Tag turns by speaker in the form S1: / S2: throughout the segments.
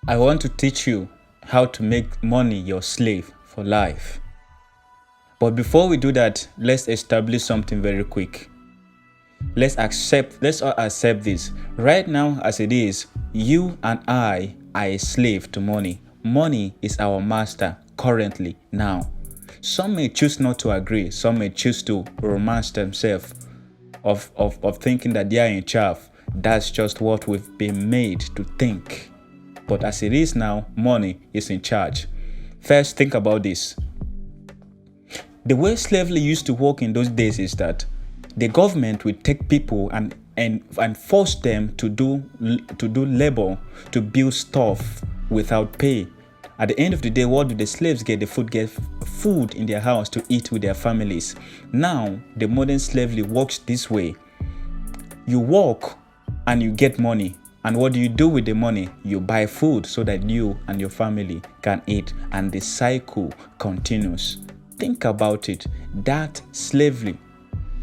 S1: I want to teach you how to make money your slave for life. But before we do that, let's establish something very quick. Let's all accept this. Right now, as it is, you and I are a slave to money. Money is our master currently now. Some may choose not to agree, some may choose to romance themselves of thinking that they are in charge. That's just what we've been made to think. But as it is now, money is in charge. First, think about this. The way slavery used to work in those days is that the government would take people and force them to do labor, to build stuff without pay. At the end of the day, what do the slaves get? Get food in their house to eat with their families. Now, the modern slavery works this way. You work and you get money. And what do you do with the money? You buy food so that you and your family can eat. And the cycle continues. Think about it. That slavery.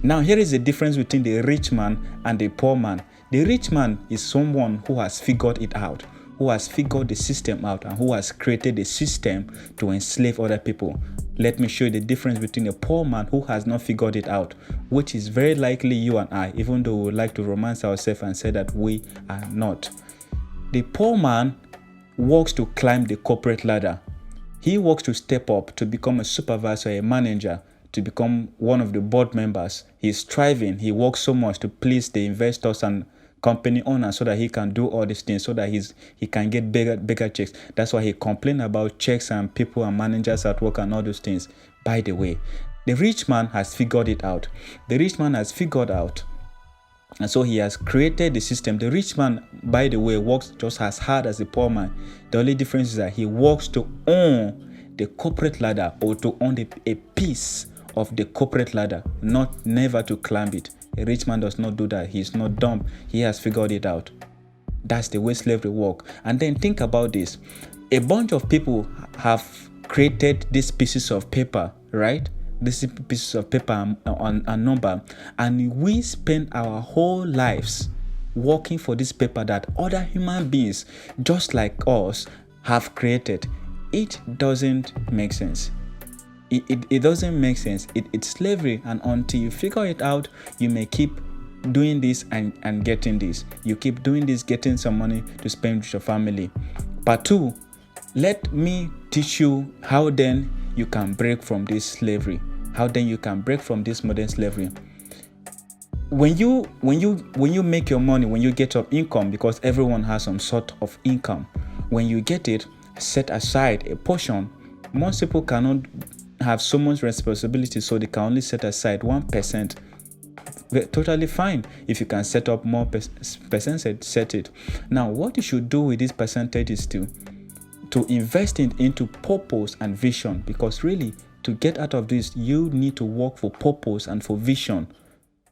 S1: Now, here is the difference between the rich man and the poor man. The rich man is someone who has figured it out, who has figured the system out, and who has created a system to enslave other people. Let me show you the difference between a poor man who has not figured it out, which is very likely you and I, even though we would like to romance ourselves and say that we are not. The poor man works to climb the corporate ladder. He works to step up to become a supervisor, a manager, to become one of the board members. He's striving. He works so much to please the investors and company owners so that he can do all these things, so that he can get bigger checks. That's why he complains about checks and people and managers at work and all those things. By the way, the rich man has figured it out. The rich man has figured out, and so he has created the system. The rich man, by the way, works just as hard as the poor man. The only difference is that he works to own the corporate ladder, or to own a piece of the corporate ladder, never to climb it. A rich man does not do that. He's not dumb. He has figured it out. That's the way slavery works. And then think about this. A bunch of people have created these pieces of paper, right? These pieces of paper on a number. And we spend our whole lives working for this paper that other human beings, just like us, have created. It doesn't make sense. It doesn't make sense. It's slavery, and until you figure it out, you may keep doing this and getting this. You keep doing this, getting some money to spend with your family. Part 2, let me teach you how then you can break from this slavery. How then you can break from this modern slavery. When you make your money, when you get your income, because everyone has some sort of income, when you get it, set aside a portion. Most people cannot have so much responsibility, so they can only set aside 1%. Totally fine. If you can set up more percentage, set it. Now, what you should do with this percentage is to invest it into purpose and vision, because really, to get out of this, you need to work for purpose and for vision,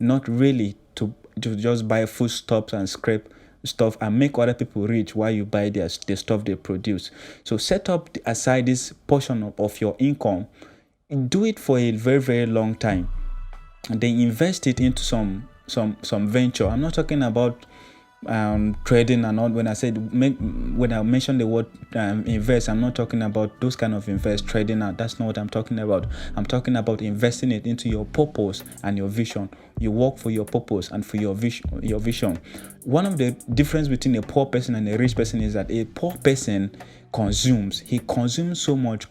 S1: not really to just buy foodstuffs and scrape stuff and make other people rich while you buy the stuff they produce. So set up aside this portion of your income. Do it for a very, very long time, and then invest it into some venture. I'm not talking about trading and all. When I mention the word invest, I'm not talking about those kind of invest, trading out. That's not what I'm talking about. I'm talking about investing it into your purpose and your vision. You work for your purpose and for your vision. One of the difference between a poor person and a rich person is that a poor person consumes. He consumes so much.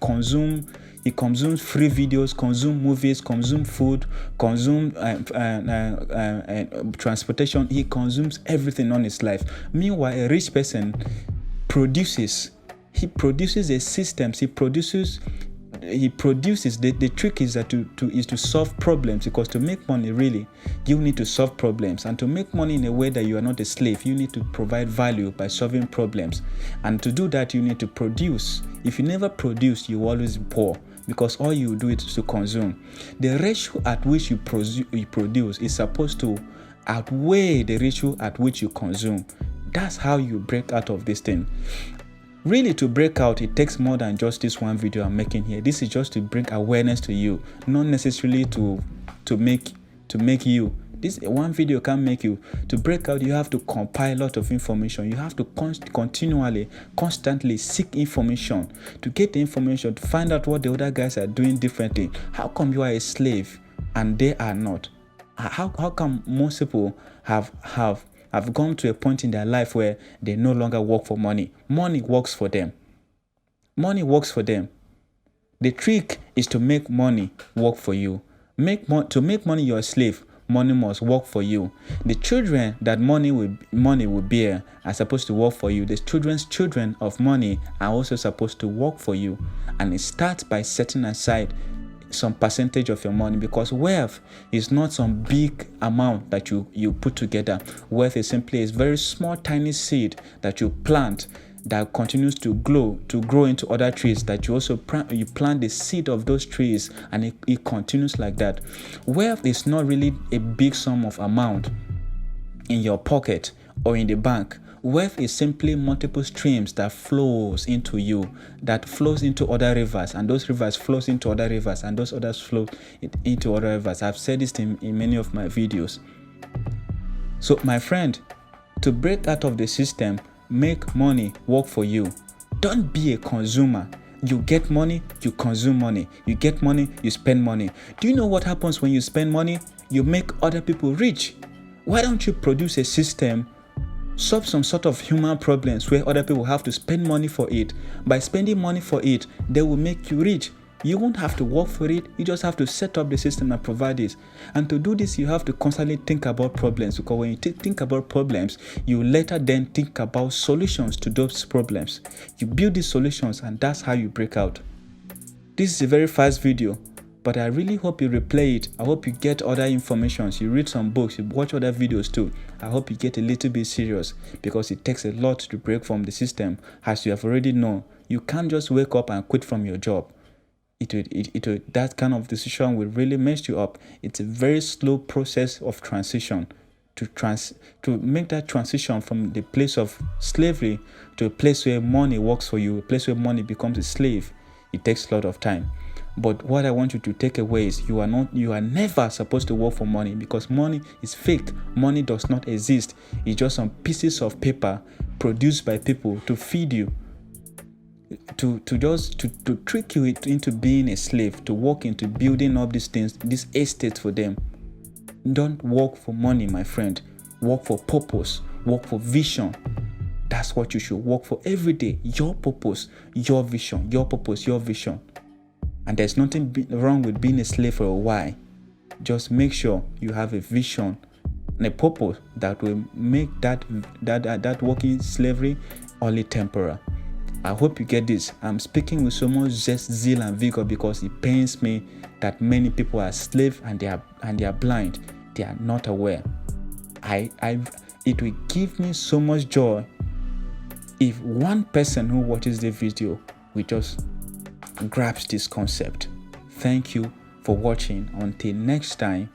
S1: He consumes free videos, consume movies, consume food, consume transportation. He consumes everything on his life. Meanwhile, a rich person produces. He produces a system. He produces. The trick is that to solve problems, because to make money, really, you need to solve problems. And to make money in a way that you are not a slave, you need to provide value by solving problems. And to do that, you need to produce. If you never produce, you always be poor, because all you do is to consume. The ratio at which you produce is supposed to outweigh the ratio at which you consume. That's how you break out of this thing. Really, to break out, it takes more than just this one video I'm making here. This is just to bring awareness to you, not necessarily to make you This one video can make you. To break out, you have to compile a lot of information. You have to constantly seek information, to get the information, to find out what the other guys are doing differently. How come you are a slave and they are not? How come most people have gone to a point in their life where they no longer work for money? Money works for them. Money works for them. The trick is to make money work for you. To make money your slave, money must work for you. The children that money will bear are supposed to work for you. The children of money are also supposed to work for you. And it starts by setting aside some percentage of your money, because wealth is not some big amount that you put together. Wealth is simply a very small tiny seed that you plant, that continues to grow into other trees, that you also plant the seed of those trees, and it continues like that. Wealth is not really a big sum of amount in your pocket or in the bank. Wealth is simply multiple streams that flows into you, that flows into other rivers, and those rivers flows into other rivers, and those others flow into other rivers. I've said this in many of my videos. So my friend, to break out of the system, make money work for you. Don't be a consumer. You get money, you consume money. You get money, you spend money. Do you know what happens when you spend money? You make other people rich. Why don't you produce a system, solve some sort of human problems where other people have to spend money for it? By spending money for it, they will make you rich. You won't have to work for it. You just have to set up the system and provide it. And to do this, you have to constantly think about problems, because when you think about problems, you later then think about solutions to those problems. You build these solutions, and that's how you break out. This is a very fast video, but I really hope you replay it. I hope you get other information. You read some books, you watch other videos too. I hope you get a little bit serious, because it takes a lot to break from the system. As you have already known, you can't just wake up and quit from your job. That kind of decision will really mess you up. It's a very slow process of transition to make that transition from the place of slavery to a place where money works for you, a place where money becomes a slave. It takes a lot of time. But what I want you to take away is you are never supposed to work for money, because money is fake. Money does not exist. It's just some pieces of paper produced by people to feed you, to trick you into being a slave, to work into building up these things, these estates for them. Don't work for money, my friend. Work for purpose. Work for vision. That's what you should work for every day. Your purpose, your vision, your purpose, your vision. And there's nothing wrong with being a slave for a while. Just make sure you have a vision and a purpose that will make that working slavery only temporary. I hope you get this. I'm speaking with so much zest, zeal, and vigor, because it pains me that many people are slaves and they are blind. They are not aware. It will give me so much joy if one person who watches the video will just grasp this concept. Thank you for watching. Until next time.